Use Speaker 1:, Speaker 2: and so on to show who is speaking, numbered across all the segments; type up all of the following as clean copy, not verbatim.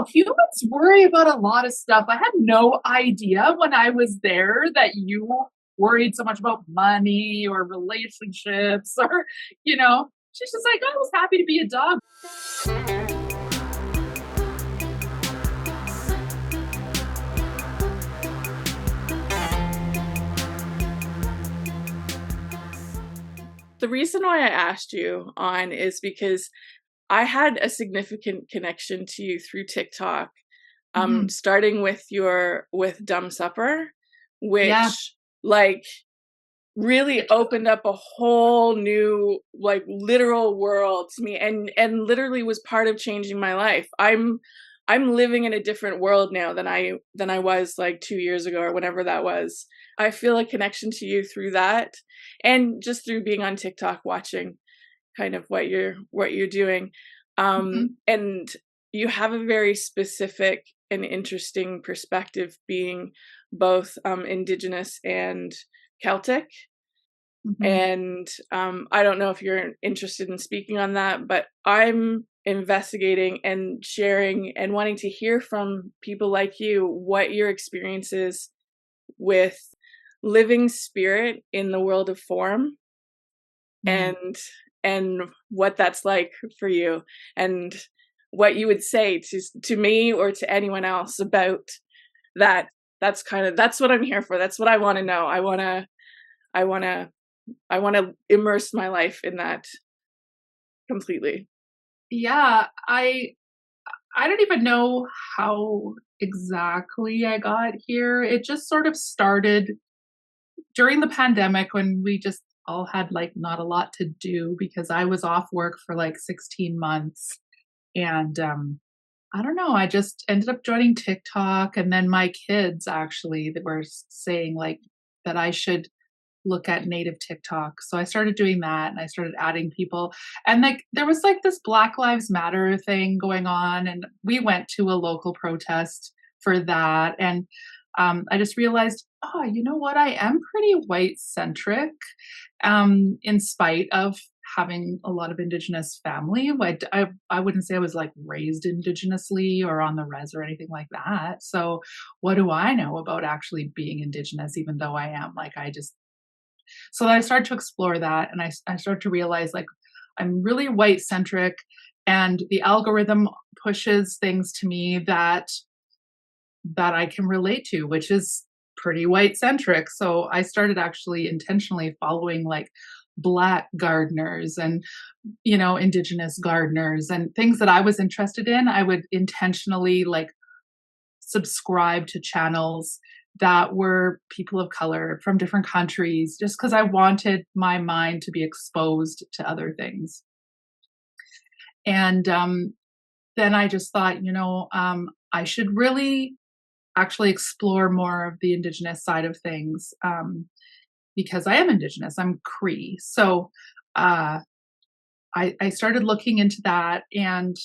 Speaker 1: know, humans worry about a lot of stuff. I had no idea when I was there that you worried so much about money or relationships or, you know, she's just like, I was happy to be a dog.
Speaker 2: The reason why I asked you on is because I had a significant connection to you through TikTok,
Speaker 1: Mhm.
Speaker 2: starting with Dumb Supper,
Speaker 1: Yeah.
Speaker 2: which like really opened up a whole new like literal world to me and literally was part of changing my life. I'm living in a different world now than I was like 2 years ago or whenever that was. I feel a connection to you through that and just through being on TikTok watching kind of what you're doing.
Speaker 1: Mhm.
Speaker 2: And you have a very specific and interesting perspective being both Indigenous and Celtic.
Speaker 1: Mhm.
Speaker 2: And I don't know if you're interested in speaking on that, but I'm investigating and sharing and wanting to hear from people like you what your experience is with living spirit in the world of form
Speaker 1: Mm.
Speaker 2: and and what that's like for you and what you would say to me or to anyone else about that. That's what I'm here for. That's what I want to know. I want to I want to immerse my life in that completely.
Speaker 1: Yeah, I don't even know how exactly I got here. It just sort of started during the pandemic when we just all had like not a lot to do because I was off work for like 16 months. And I don't know, I just ended up joining TikTok. And then my kids actually that were saying like that I should look at native TikTok. So I started doing that and I started adding people. And like there was like this Black Lives Matter thing going on. And we went to a local protest for that. And I just realized, oh, you know what? I am pretty white centric, in spite of having a lot of Indigenous family. I wouldn't say I was like raised Indigenously or on the res or anything like that. So what do I know about actually being Indigenous, even though I am? Like, I just so then I started to explore that and I started to realize like I'm really white centric and the algorithm pushes things to me that I can relate to, which is pretty white centric. So I started actually intentionally following like black gardeners and indigenous gardeners and things that I was interested in. I would intentionally like subscribe to channels that were people of color from different countries just because I wanted my mind to be exposed to other things. And then I just thought, I should really actually explore more of the Indigenous side of things because I am Indigenous, I'm Cree. So uh, I started looking into that. And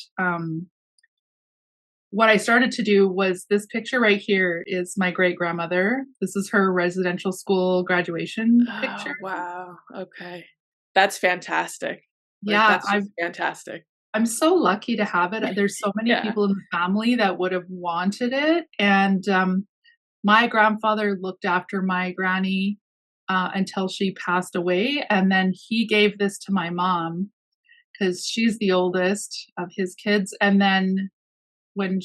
Speaker 1: what I started to do was this picture right here is my great grandmother. This is her residential school graduation picture.
Speaker 2: Oh, wow. Okay. That's fantastic. Like
Speaker 1: Yeah,
Speaker 2: that's just fantastic.
Speaker 1: I'm so lucky to have it. There's so many
Speaker 2: Yeah.
Speaker 1: people in the family that would have wanted it. And my grandfather looked after my granny until she passed away. And then he gave this to my mom because she's the oldest of his kids. And then when,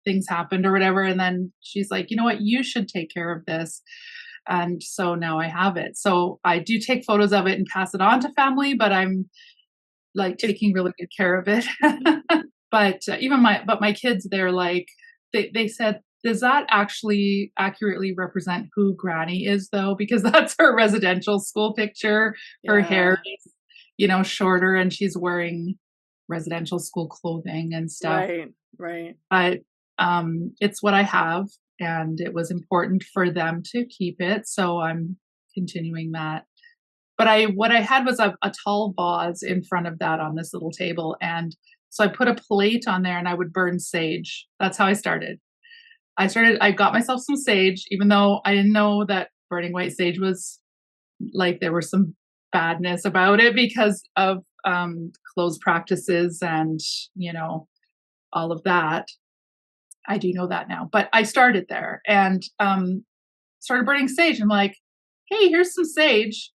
Speaker 1: things happened or whatever, and then she's like, you know what, you should take care of this. And so now I have it. So I do take photos of it and pass it on to family, but I'm like
Speaker 2: It,
Speaker 1: taking really good care of it. But my kids, they're like, they said, does that actually accurately represent who Granny is though? Because that's her residential school picture. Her hair
Speaker 2: yeah.
Speaker 1: is, shorter and she's wearing residential school clothing and stuff.
Speaker 2: Right. Right.
Speaker 1: But it's what I have and it was important for them to keep it. So I'm continuing that. But I what I had was a tall vase in front of that on this little table, and so I put a plate on there and I would burn sage. That's how I started. I got myself some sage, even though I didn't know that burning white sage was like there was some badness about it because of closed practices and, all of that. I do know that now, but I started there and started burning sage. I'm like, hey, here's some sage.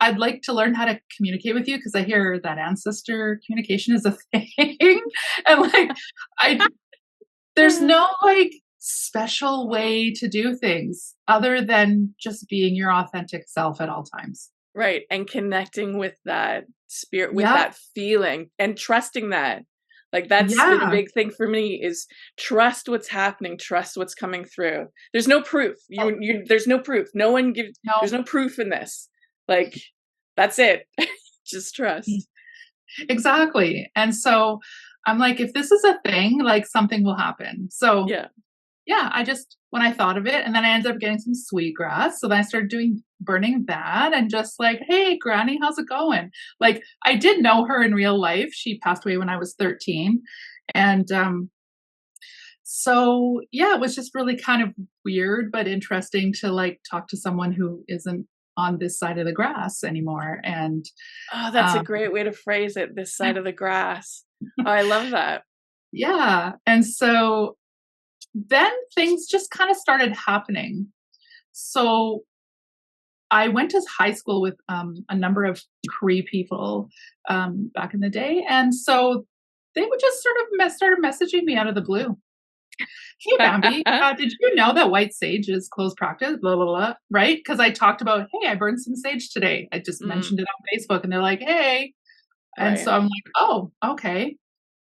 Speaker 1: I'd like to learn how to communicate with you because I hear that ancestor communication is a thing. And like, I there's no like special way to do things other than just being your authentic self at all times.
Speaker 2: Right. And connecting with that spirit, with
Speaker 1: Yeah.
Speaker 2: that feeling and trusting that. Like that's the
Speaker 1: Yeah.
Speaker 2: big thing for me is trust what's happening, trust what's coming through. There's no proof.
Speaker 1: Oh,
Speaker 2: There's no proof. No one gives there's
Speaker 1: no.
Speaker 2: no proof in this. Like that's it. Just trust.
Speaker 1: Exactly. And so I'm like, if this is a thing, like something will happen. So
Speaker 2: Yeah.
Speaker 1: yeah, when I thought of it, and then I ended up getting some sweetgrass. So then I started burning that and just like, hey, Granny, how's it going? Like, I did know her in real life. She passed away when I was 13. And so, yeah, it was just really kind of weird, but interesting to like talk to someone who isn't on this side of the grass anymore. And
Speaker 2: Oh, that's a
Speaker 1: um,
Speaker 2: great way to phrase it. This side of the grass. Oh, I love that.
Speaker 1: yeah. And so then things just kind of started happening. So I went to high school with a number of Cree people back in the day, and so they would just sort of started messaging me out of the blue. Hey, Bambi, did you know that white sage is closed practice? Blah blah blah. Right? Because I talked about, hey, I burned some sage today. I just
Speaker 2: Mm,
Speaker 1: mentioned it on Facebook, and they're like, hey, and
Speaker 2: right.
Speaker 1: so I'm like, oh, okay.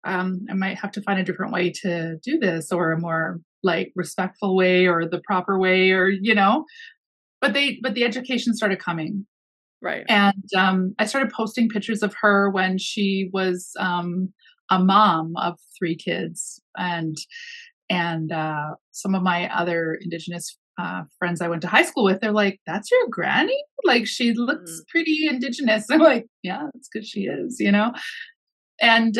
Speaker 1: I might have to find a different way to do this, or a more like respectful way, or the proper way, or But the education started coming,
Speaker 2: Right.
Speaker 1: and I started posting pictures of her when she was a mom of 3 kids, and some of my other Indigenous friends I went to high school with, they're like, "That's your granny? Like she looks
Speaker 2: Mm,
Speaker 1: pretty Indigenous." I'm like, "Yeah, that's because she is." And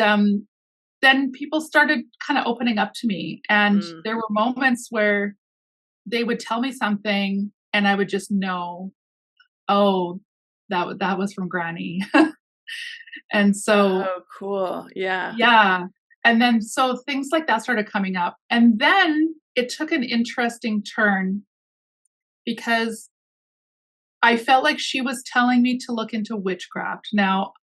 Speaker 1: then people started kind of opening up to me, and
Speaker 2: mm.
Speaker 1: there were moments where they would tell me something, and I would just know, oh, that was from Granny. And so,
Speaker 2: Oh, cool. Yeah.
Speaker 1: yeah. And then so things like that started coming up. And then it took an interesting turn because I felt like she was telling me to look into witchcraft. Now,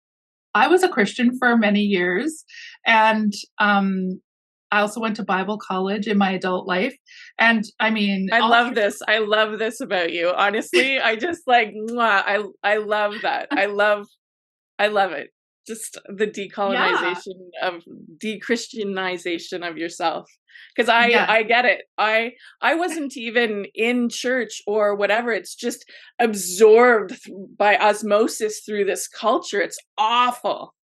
Speaker 1: I was a Christian for many years, and I also went to Bible college in my adult life. And I mean,
Speaker 2: I
Speaker 1: all
Speaker 2: love
Speaker 1: through,
Speaker 2: this. I love this about you. Honestly, I just like mwah, I love that. I love it. Just the
Speaker 1: yeah,
Speaker 2: de-Christianization of yourself. Because
Speaker 1: yes,
Speaker 2: I get it. I wasn't even in church or whatever. It's just absorbed by osmosis through this culture. It's awful.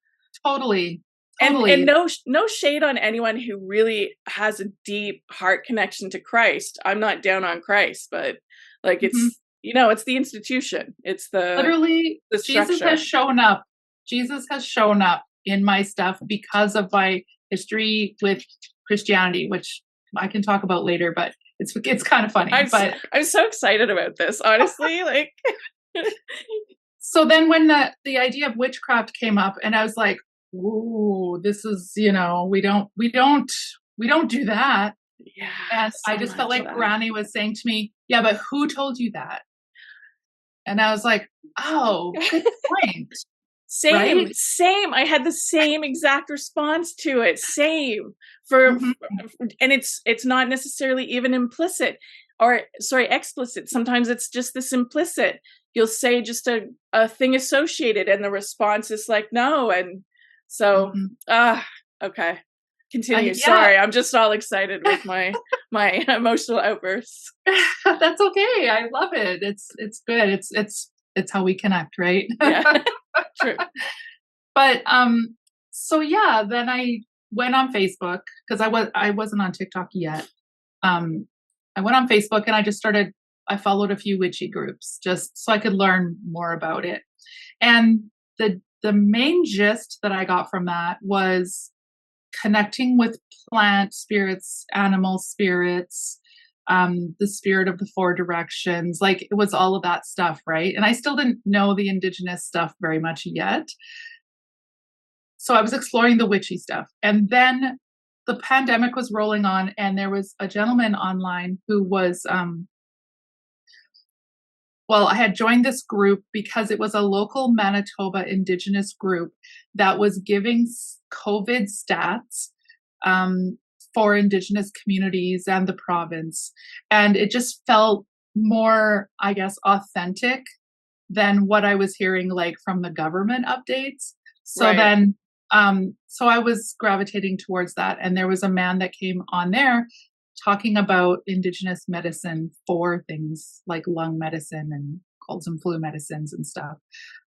Speaker 1: totally,
Speaker 2: And
Speaker 1: totally.
Speaker 2: no shade on anyone who really has a deep heart connection to Christ. I'm not down on Christ, but like
Speaker 1: Mhm.
Speaker 2: it's the institution. It's
Speaker 1: Literally,
Speaker 2: the
Speaker 1: Jesus has
Speaker 2: structure.
Speaker 1: shown up. Jesus has shown up in my stuff because of my history with Christianity, which I can talk about later, but it's kind of funny. But
Speaker 2: I'm so excited about this, honestly. Like
Speaker 1: so then when the idea of witchcraft came up, and I was like, "Ooh, this is, we don't do that."
Speaker 2: yeah,
Speaker 1: And I
Speaker 2: so
Speaker 1: just felt
Speaker 2: much of
Speaker 1: like
Speaker 2: that.
Speaker 1: Granny was saying to me, "Yeah, but who told you that?" And I was like, "Oh, good point."
Speaker 2: Same,
Speaker 1: Right?
Speaker 2: same. I had the same exact response to it. Same. For,
Speaker 1: Mhm.
Speaker 2: and it's not necessarily even implicit or sorry, explicit. Sometimes it's just this implicit. You'll say just a thing associated and the response is like no and so
Speaker 1: Mhm.
Speaker 2: okay. Continue.
Speaker 1: Yeah.
Speaker 2: Sorry, I'm just all excited with my emotional outbursts.
Speaker 1: That's okay. I love it. It's good. It's how we connect, right?
Speaker 2: Yeah. True.
Speaker 1: But so yeah, then I went on Facebook because I wasn't on TikTok yet. Um I went on Facebook and I followed a few witchy groups just so I could learn more about it. And the main gist that I got from that was connecting with plant spirits, animal spirits, the spirit of the 4 directions. Like it was all of that stuff, right? And I still didn't know the indigenous stuff very much yet. So I was exploring the witchy stuff. And then the pandemic was rolling on, and there was a gentleman online who was, well, I had joined this group because it was a local Manitoba Indigenous group that was giving COVID stats for Indigenous communities and the province. And it just felt more, I guess, authentic than what I was hearing like from the government updates. So
Speaker 2: Right.
Speaker 1: then, so I was gravitating towards that. And there was a man that came on there talking about Indigenous medicine for things like lung medicine and colds and flu medicines and stuff.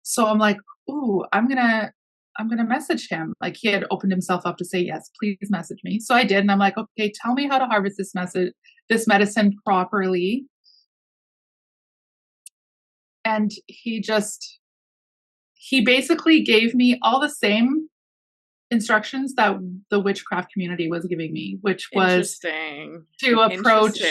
Speaker 1: So I'm like, ooh, I'm gonna message him. Like he had opened himself up to say, yes, please message me. So I did. And I'm like, okay, tell me how to harvest this medicine properly. And he basically gave me all the same instructions that the witchcraft community was giving me, which was to approach,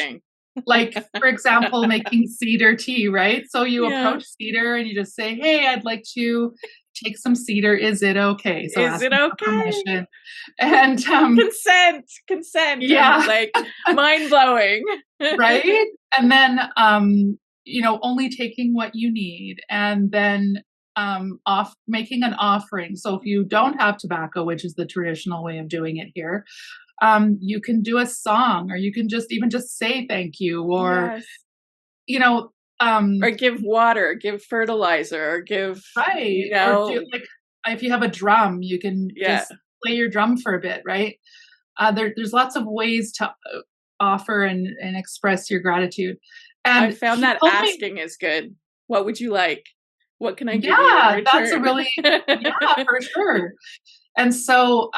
Speaker 1: like, for example, making cedar tea, right? So you approach cedar and you just say, hey, I'd like to take some cedar. Is it okay? So
Speaker 2: is it okay?
Speaker 1: Permission. And
Speaker 2: consent.
Speaker 1: Yeah.
Speaker 2: And, like, mind blowing.
Speaker 1: Right. And then, only taking what you need, and then making an offering. So if you don't have tobacco, which is the traditional way of doing it here, you can do a song, or you can just say thank you, or
Speaker 2: or give water, give fertilizer, or give
Speaker 1: right, or do, like, if you have a drum, you can just play your drum for a bit, right? There's lots of ways to offer and express your gratitude. And
Speaker 2: I found that asking is good. What would you like? What can I give you in return?
Speaker 1: That's a really, for sure. And so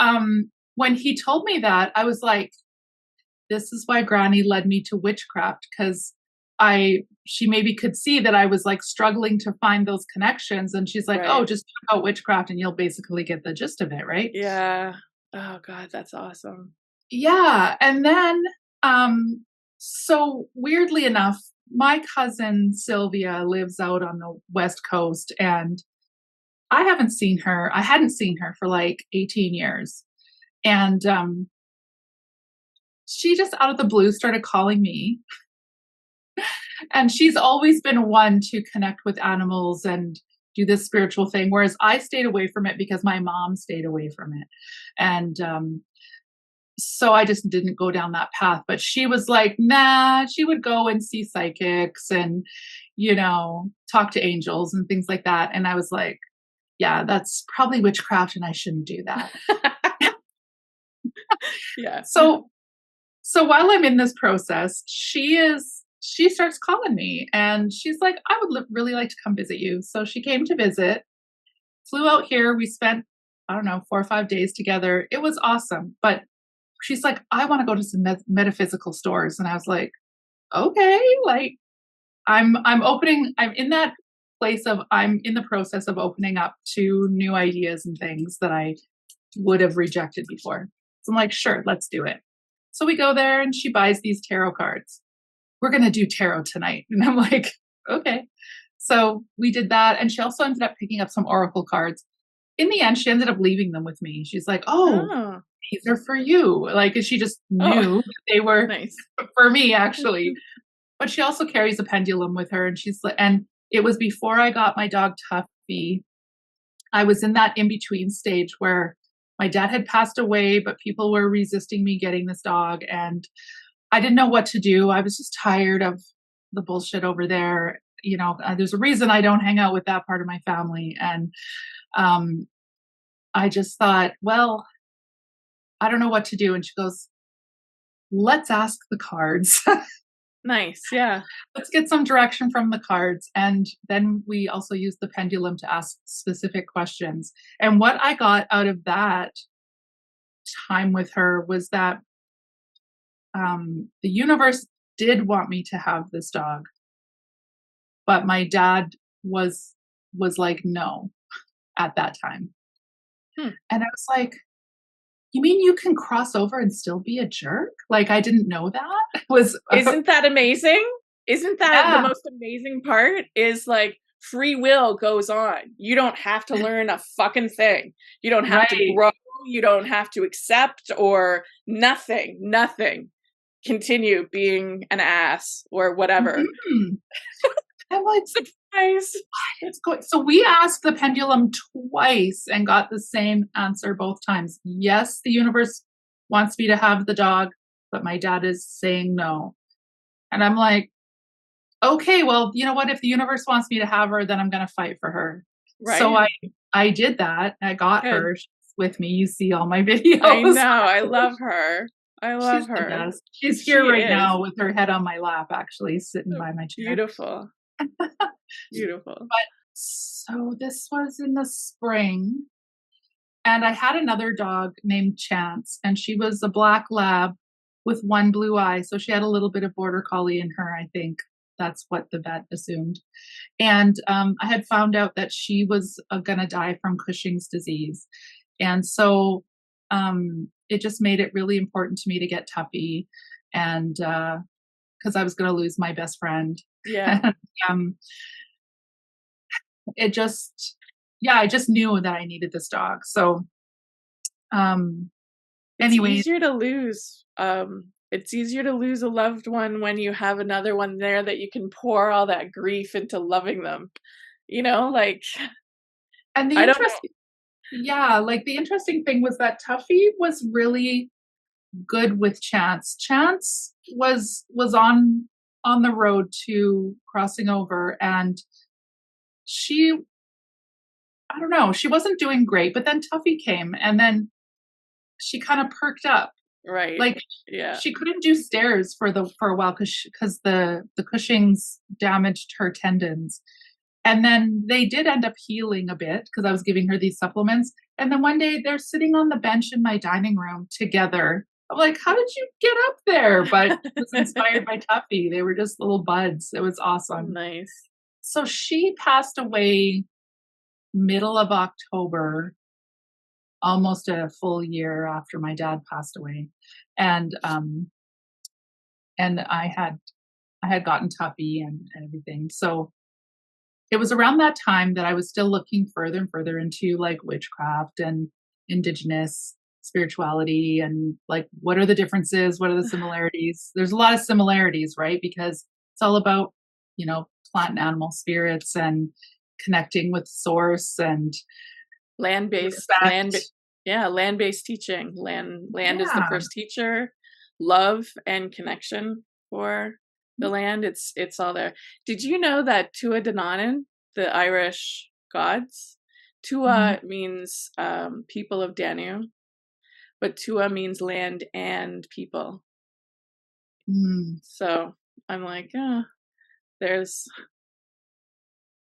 Speaker 1: when he told me that, I was like, this is why Granny led me to witchcraft, because she maybe could see that I was like struggling to find those connections. And she's like, oh, just check out witchcraft and you'll basically get the gist of it, right?
Speaker 2: Yeah. Oh God, that's awesome.
Speaker 1: Yeah. And then, so weirdly enough, my cousin Sylvia lives out on the West Coast, and I hadn't seen her for like 18 years. And she just out of the blue started calling me. And she's always been one to connect with animals and do this spiritual thing, whereas I stayed away from it because my mom stayed away from it. And so I just didn't go down that path. But she was like, nah, she would go and see psychics and, talk to angels and things like that. And I was like, yeah, that's probably witchcraft and I shouldn't do that.
Speaker 2: Yeah.
Speaker 1: So while I'm in this process, she starts calling me and she's like, I would really like to come visit you. So she came to visit, flew out here. We spent, 4 or 5 days together. It was awesome. But she's like, I want to go to some metaphysical stores. And I was like, okay, like I'm in that place of, I'm in the process of opening up to new ideas and things that I would have rejected before. So I'm like, sure, let's do it. So we go there and she buys these tarot cards. We're going to do tarot tonight. And I'm like, okay. So we did that. And she also ended up picking up some oracle cards. In the end, she ended up leaving them with me. She's like, oh. These are for you. Like, she just knew they were for me, actually. But she also carries a pendulum with her. And it was before I got my dog Tuffy. I was in that in-between stage where my dad had passed away, but people were resisting me getting this dog. And I didn't know what to do. I was just tired of the bullshit over there. There's a reason I don't hang out with that part of my family. And I just thought, well, I don't know what to do. And she goes, let's ask the cards.
Speaker 2: Nice. Yeah.
Speaker 1: Let's get some direction from the cards. And then we also use the pendulum to ask specific questions. And what I got out of that time with her was that the universe did want me to have this dog. But my dad was like, no, at that time. And I was like, you mean you can cross over and still be a jerk? Like, I didn't know that.
Speaker 2: Isn't that amazing? Isn't that the most amazing part? Is like, free will goes on. You don't have to learn a fucking thing. You don't have to grow. You don't have to accept or nothing. Continue being an ass or whatever.
Speaker 1: Mhm. I'm like,
Speaker 2: Surprise.
Speaker 1: it's going. So we asked the pendulum twice and got the same answer both times. Yes, the universe wants me to have the dog, but my dad is saying no. And I'm like, okay, well, you know what? If the universe wants me to have her, then I'm going to fight for her. So
Speaker 2: Right?
Speaker 1: I did that. I got
Speaker 2: Good.
Speaker 1: her. She's with me. You see all my
Speaker 2: I
Speaker 1: videos.
Speaker 2: know. I love her. I love
Speaker 1: She's the
Speaker 2: her.
Speaker 1: best. She's
Speaker 2: She
Speaker 1: here right
Speaker 2: is.
Speaker 1: now with her head on my lap, actually, sitting by my chair.
Speaker 2: Beautiful. Beautiful.
Speaker 1: But so this was in the spring, and I had another dog named Chance, and she was a black lab with one blue eye. So she had a little bit of border collie in her, I think. That's what the vet assumed. And I had found out that she was going to die from Cushing's disease. And so it just made it really important to me to get Tuffy, and because I was going to lose my best friend.
Speaker 2: Yeah.
Speaker 1: And, it just, yeah, I just knew that I needed this dog. So,
Speaker 2: It's
Speaker 1: anyway,
Speaker 2: easier to lose. It's easier to lose a loved one when you have another one there that you can pour all that grief into loving them. You know, like
Speaker 1: and the
Speaker 2: I don't know.
Speaker 1: interesting, yeah, like the interesting thing was that Tuffy was really good with Chance. Chance was on the road to crossing over, and she, I don't know, she wasn't doing great, but then Tuffy came, and then she kind of perked up.
Speaker 2: Right.
Speaker 1: Like
Speaker 2: Yeah.
Speaker 1: she couldn't do stairs for a while because the Cushing's damaged her tendons. And then they did end up healing a bit because I was giving her these supplements. And then one day they're sitting on the bench in my dining room together. I'm like, how did you get up there? But it was inspired by Tuffy. They were just little buds. It was awesome.
Speaker 2: Nice.
Speaker 1: So she passed away middle of October, almost a full year after my dad passed away. And I had gotten Tuffy and everything. So it was around that time that I was still looking further and further into like witchcraft and indigenous spirituality, and like what are the differences, what are the similarities. There's a lot of similarities, right? Because it's all about, plant and animal spirits and connecting with source and
Speaker 2: Land-based
Speaker 1: respect.
Speaker 2: land-based teaching. Land is the
Speaker 1: Yeah.
Speaker 2: first teacher. Love and connection for the land. It's all there. Did you know that Tua Dananan, the Irish gods,
Speaker 1: Mhm.
Speaker 2: Tua means people of Danu, but Tua means land and people.
Speaker 1: Mm.
Speaker 2: So I'm like, there's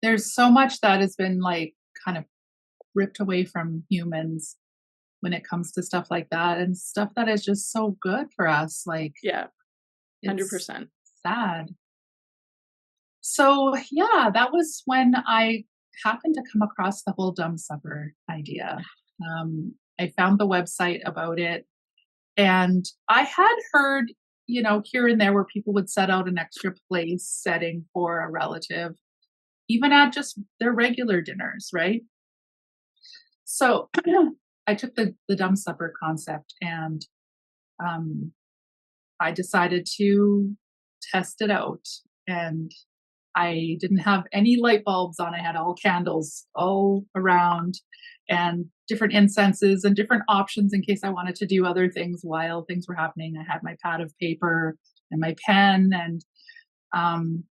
Speaker 1: There's so much that has been like kind of ripped away from humans when it comes to stuff like that, and stuff that is just so good for us. Like
Speaker 2: yeah,
Speaker 1: it's
Speaker 2: 100%.
Speaker 1: sad. So yeah, that was when I happened to come across the whole dumb supper idea. I found the website about it, and I had heard, here and there where people would set out an extra place setting for a relative, even at just their regular dinners, right? So I took the dumb supper concept, and um, I decided to test it out. And I didn't have any light bulbs on. I had all candles all around and different incenses and different options in case I wanted to do other things while things were happening. I had my pad of paper and my pen, and um,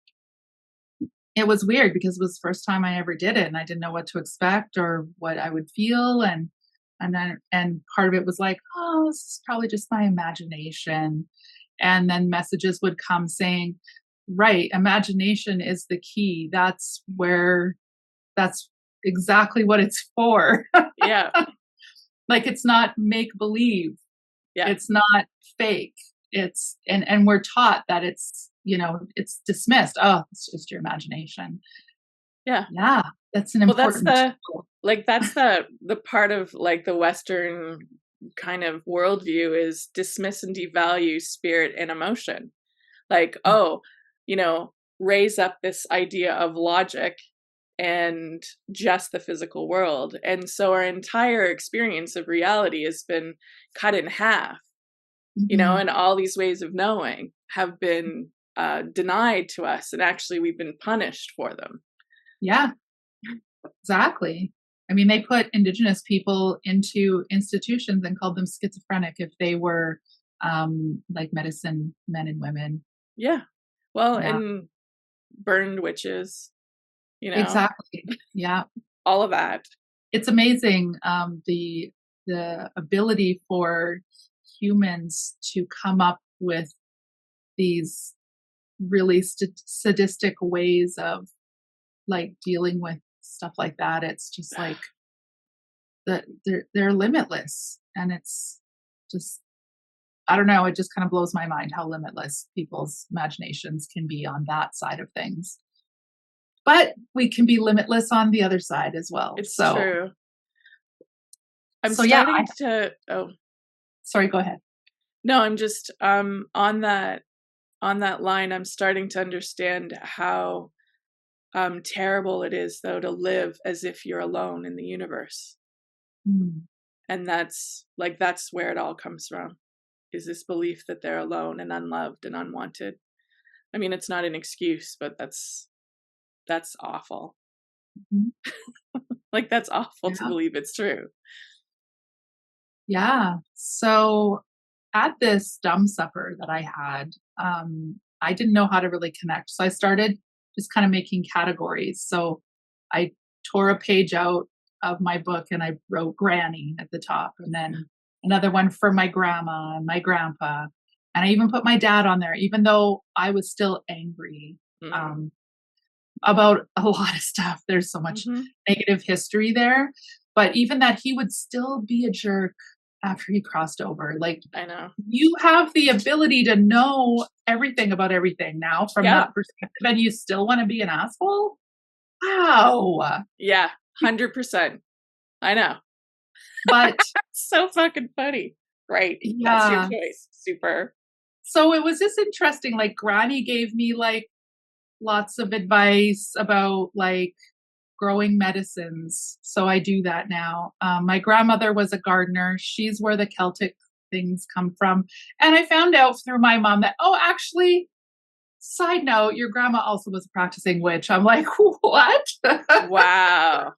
Speaker 1: it was weird because it was the first time I ever did it, and I didn't know what to expect or what I would feel. And part of it was like, oh, this is probably just my imagination. And then messages would come saying, right, imagination is the key. That's exactly what it's for.
Speaker 2: Yeah,
Speaker 1: Like it's not make believe.
Speaker 2: yeah,
Speaker 1: It's not fake. And we're taught that it's dismissed. Oh, it's just your imagination.
Speaker 2: yeah.
Speaker 1: Yeah, that's an
Speaker 2: Well, that's
Speaker 1: important
Speaker 2: the
Speaker 1: tool.
Speaker 2: that's the part of like the Western kind of worldview is dismiss and devalue spirit and emotion. Like, oh, raise up this idea of logic and just the physical world. And so our entire experience of reality has been cut in half,
Speaker 1: Mm-hmm.
Speaker 2: and all these ways of knowing have been denied to us. And actually, we've been punished for them.
Speaker 1: Yeah, exactly. I mean, they put Indigenous people into institutions and called them schizophrenic if they were like medicine men and women.
Speaker 2: Yeah. Well,
Speaker 1: Yeah,
Speaker 2: and burned witches,
Speaker 1: exactly. Yeah,
Speaker 2: all of that.
Speaker 1: it's amazing the ability for humans to come up with these really sadistic ways of like dealing with stuff like that. It's just like they're limitless, and it's just I don't know. It just kind of blows my mind how limitless people's imaginations can be on that side of things. But we can be limitless on the other side as well.
Speaker 2: It's true. I'm
Speaker 1: Yeah.
Speaker 2: starting to. Oh,
Speaker 1: Sorry. Go ahead.
Speaker 2: no, I'm just on that line. I'm starting to understand how terrible it is, though, to live as if you're alone in the universe.
Speaker 1: Mm.
Speaker 2: And that's where it all comes from, is this belief that they're alone and unloved and unwanted. I mean, it's not an excuse, but that's awful.
Speaker 1: Mhm.
Speaker 2: Like, that's awful to
Speaker 1: Yeah.
Speaker 2: believe it's true.
Speaker 1: Yeah. So at this dumb supper that I had, I didn't know how to really connect. So I started just kind of making categories. So I tore a page out of my book and I wrote Granny at the top, and then another one for my grandma and my grandpa. And I even put my dad on there, even though I was still angry
Speaker 2: Mm.
Speaker 1: um, about a lot of stuff. There's so much
Speaker 2: Mm-hmm.
Speaker 1: negative history there. But even that, he would still be a jerk after he crossed over. Like,
Speaker 2: I know.
Speaker 1: you have the ability to know everything about everything now from
Speaker 2: Yep.
Speaker 1: that perspective, and you still want to be an asshole? Wow.
Speaker 2: Yeah. 100%. I know.
Speaker 1: But
Speaker 2: So fucking funny. Right. That's your
Speaker 1: yeah.
Speaker 2: choice. Super.
Speaker 1: So it was just interesting. Like, Granny gave me like lots of advice about like growing medicines. So I do that now. My grandmother was a gardener. She's where the Celtic things come from. And I found out through my mom that, oh, actually, side note, your grandma also was a practicing witch. I'm like, what?
Speaker 2: Wow.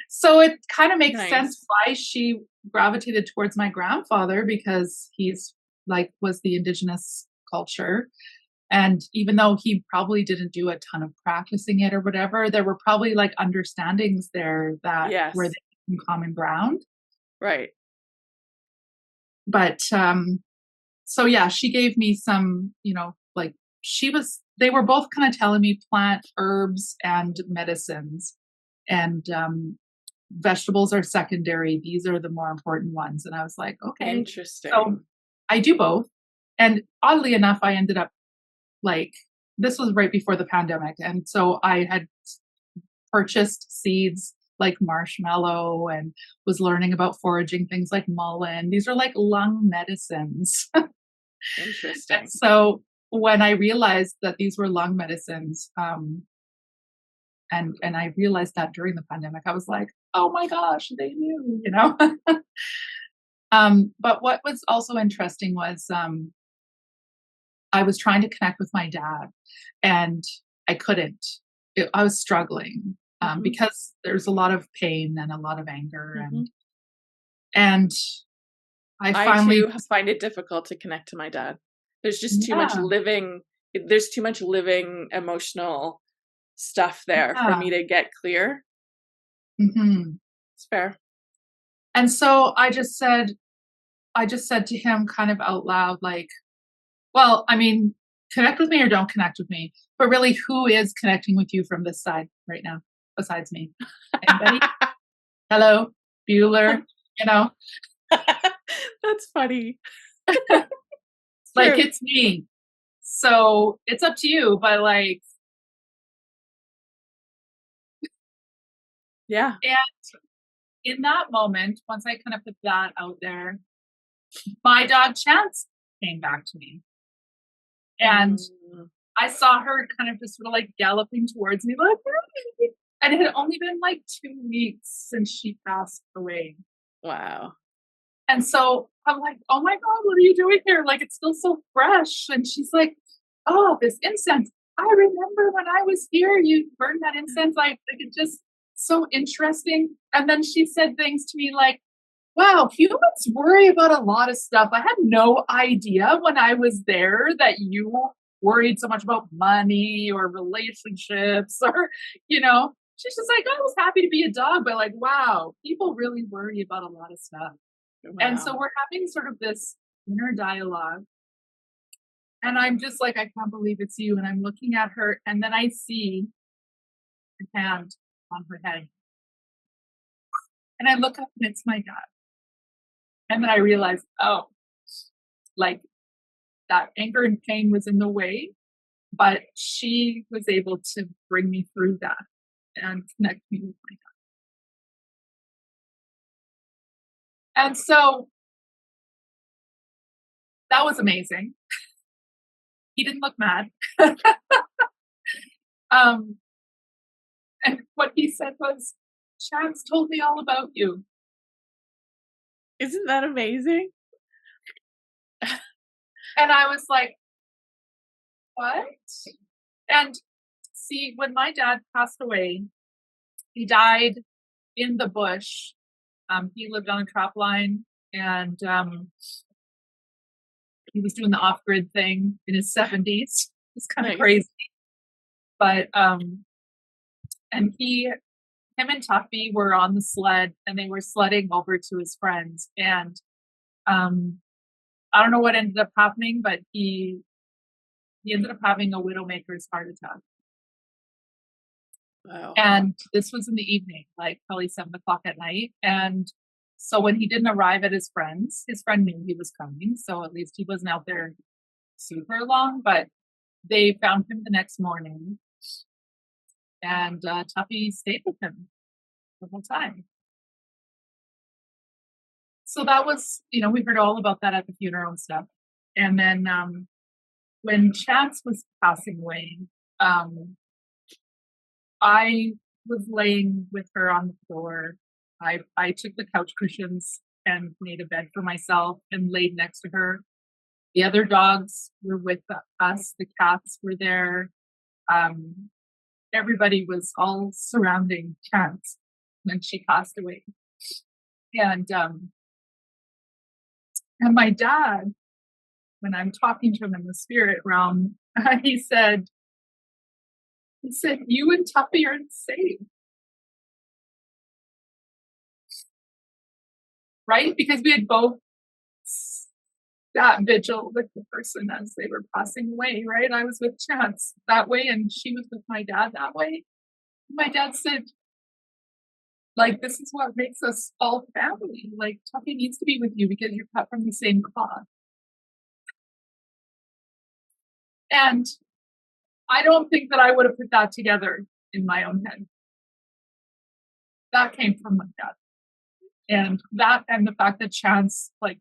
Speaker 1: So it kind of makes sense
Speaker 2: Nice.
Speaker 1: why she gravitated towards my grandfather, because he's like was the indigenous culture. And even though he probably didn't do a ton of practicing it or whatever, there were probably like understandings there that were
Speaker 2: Yes.
Speaker 1: the common ground.
Speaker 2: Right.
Speaker 1: But so yeah, she gave me some, like they were both kind of telling me plant herbs and medicines, and vegetables are secondary. These are the more important ones. And I was like, okay. So
Speaker 2: Interesting.
Speaker 1: I do both. And oddly enough, I ended up like, this was right before the pandemic. And so I had purchased seeds like marshmallow and was learning about foraging things like mullein. These are like lung medicines. And
Speaker 2: Interesting.
Speaker 1: so when I realized that these were lung medicines, and I realized that during the pandemic, I was like, oh my gosh, they knew. But what was also interesting was I was trying to connect with my dad, and I couldn't. I was struggling
Speaker 2: Mm-hmm.
Speaker 1: because there's a lot of pain and a lot of anger,
Speaker 2: Mm-hmm.
Speaker 1: and I
Speaker 2: I
Speaker 1: finally
Speaker 2: too find it difficult to connect to my dad. There's just too much
Speaker 1: yeah,
Speaker 2: living. There's too much living emotional stuff there for
Speaker 1: yeah.
Speaker 2: me to get clear.
Speaker 1: Hmm.
Speaker 2: It's fair.
Speaker 1: And so I just said to him kind of out loud, like, well, I mean, connect with me or don't connect with me. But really, who is connecting with you from this side right now besides me? Anybody? Hello, Bueller, you know,
Speaker 2: That's funny.
Speaker 1: like
Speaker 2: True.
Speaker 1: it's me. So it's up to you. But like,
Speaker 2: Yeah.
Speaker 1: and in that moment, once I kind of put that out there, my dog Chance came back to me. And
Speaker 2: Mm.
Speaker 1: I saw her kind of just sort of like galloping towards me, like, "Hey." And it had only been like 2 weeks since she passed away.
Speaker 2: Wow.
Speaker 1: And so I'm like, "Oh my God, what are you doing here? Like, it's still so fresh." And she's like, "Oh, this incense. I remember when I was here, you burned that incense. Like it's just so interesting." And then she said things to me like, "Wow, humans worry about a lot of stuff. I had no idea when I was there that you worried so much about money or relationships or, you know." She's just like, "I was happy to be a dog, but like, wow, people really worry about a lot of stuff." And so
Speaker 2: Wow.
Speaker 1: we're having sort of this inner dialogue. And I'm just like, "I can't believe it's you." And I'm looking at her, and then I see her hand on her head. And I look up and it's my dad. And then I realize, oh, like that anger and pain was in the way, but she was able to bring me through that and connect me with my dad. And so that was amazing. He didn't look mad. um, and what he said was, "Chance told me all about you."
Speaker 2: Isn't that amazing?
Speaker 1: And I was like, "What?" And see, when my dad passed away, he died in the bush. He lived on a trap line, and he was doing the off grid thing in his 70s. It's kind of
Speaker 2: Nice.
Speaker 1: crazy. But and him and Tuffy were on the sled and they were sledding over to his friends. And um, I don't know what ended up happening, but he ended up having a widowmaker's heart attack.
Speaker 2: Wow.
Speaker 1: And this was in the evening, like probably 7 o'clock at night. And so when he didn't arrive at his friend knew he was coming. So at least he wasn't out there super long, but they found him the next morning. And Tuffy stayed with him the whole time. So that was, we heard all about that at the funeral and stuff. And then when Chance was passing away, um, I was laying with her on the floor. I took the couch cushions and made a bed for myself and laid next to her. The other dogs were with us. The cats were there. Um, Everybody was all surrounding Chance when she passed away. And my dad, when I'm talking to him in the spirit realm, he said, "You and Tuffy are the same." Right? Because we had both that vigil with the person as they were passing away, right? I was with Chance that way, and she was with my dad that way. My dad said, like, "This is what makes us all family. Like, Tuffy needs to be with you because you're cut from the same cloth." And I don't think that I would have put that together in my own head. That came from my dad. And the fact that Chance like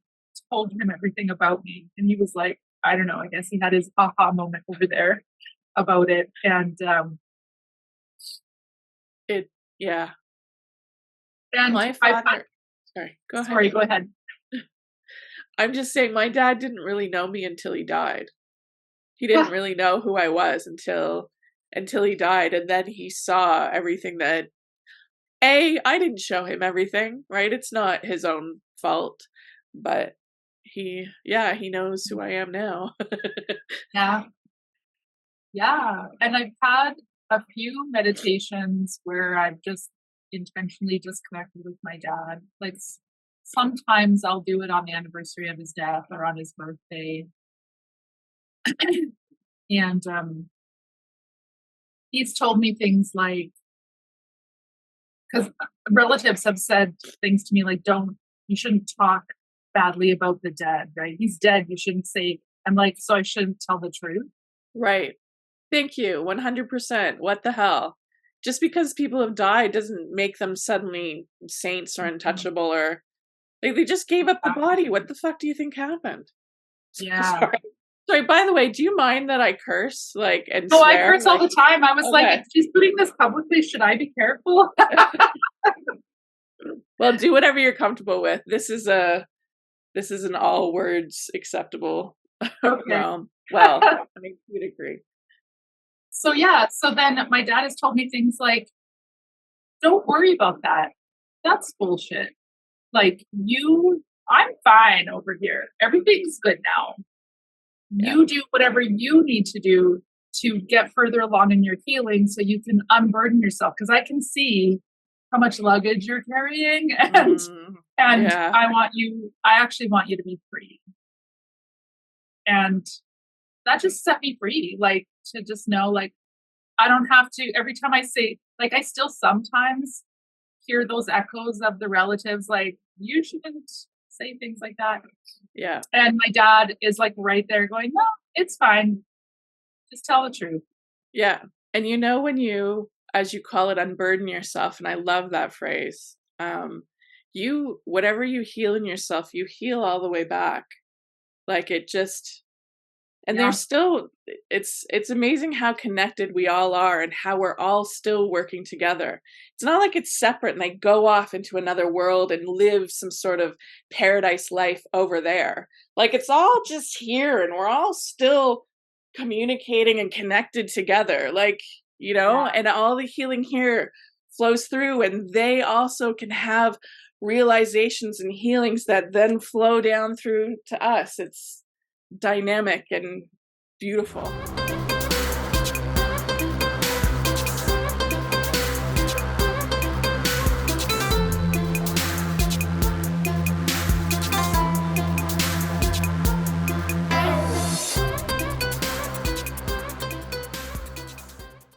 Speaker 1: told him everything about me. And he was like, I don't know, I guess he had his aha moment over there about it. And
Speaker 2: It yeah.
Speaker 1: and
Speaker 2: My
Speaker 1: I
Speaker 2: father sorry, go ahead.
Speaker 1: sorry, go ahead.
Speaker 2: I'm just saying my dad didn't really know me until he died. He didn't really know who I was until he died, and then he saw everything that I didn't show him everything, right? It's not his own fault, but he knows who I am now.
Speaker 1: Yeah. Yeah. And I've had a few meditations where I've just intentionally disconnected with my dad. Like sometimes I'll do it on the anniversary of his death or on his birthday. And he's told me things like, because relatives have said things to me like, you shouldn't talk badly about the dead, right? He's dead. You shouldn't say, I'm like, so I shouldn't tell the truth.
Speaker 2: Right. Thank you. 100%. What the hell? Just because people have died doesn't make them suddenly saints or untouchable or like they just gave up the body. What the fuck do you think happened?
Speaker 1: Yeah.
Speaker 2: Sorry. Sorry, by the way, do you mind that I curse, like, and
Speaker 1: No, I
Speaker 2: swear?
Speaker 1: curse all
Speaker 2: Like,
Speaker 1: the time. I was like,
Speaker 2: okay.
Speaker 1: if she's putting this publicly, should I be careful?
Speaker 2: Well, do whatever you're comfortable with. This is an all words acceptable
Speaker 1: Okay.
Speaker 2: realm. Well, I would agree.
Speaker 1: So yeah, so then my dad has told me things like, don't worry about that. That's bullshit. Like I'm fine over here. Everything's good now.
Speaker 2: Yeah.
Speaker 1: You do whatever you need to do to get further along in your healing so you can unburden yourself. Cause I can see how much luggage you're carrying
Speaker 2: Mm,
Speaker 1: and
Speaker 2: yeah.
Speaker 1: I actually want you to be free. And that just set me free. Like to just know, like, I don't have to, every time I say, like, I still sometimes hear those echoes of the relatives, like, you shouldn't say things like that.
Speaker 2: Yeah.
Speaker 1: And my dad is like right there going, no, it's fine. Just tell the truth.
Speaker 2: Yeah. And you know, when you, as you call it, unburden yourself, and I love that phrase, you, whatever you heal in yourself, you heal all the way back. Like it just, and
Speaker 1: Yeah.
Speaker 2: there's still, it's amazing how connected we all are and how we're all still working together. It's not like it's separate and they go off into another world and live some sort of paradise life over there. Like it's all just here and we're all still communicating and connected together. Like, you know,
Speaker 1: Yeah.
Speaker 2: and all the healing here flows through and they also can have realizations and healings that then flow down through to us. It's dynamic and beautiful.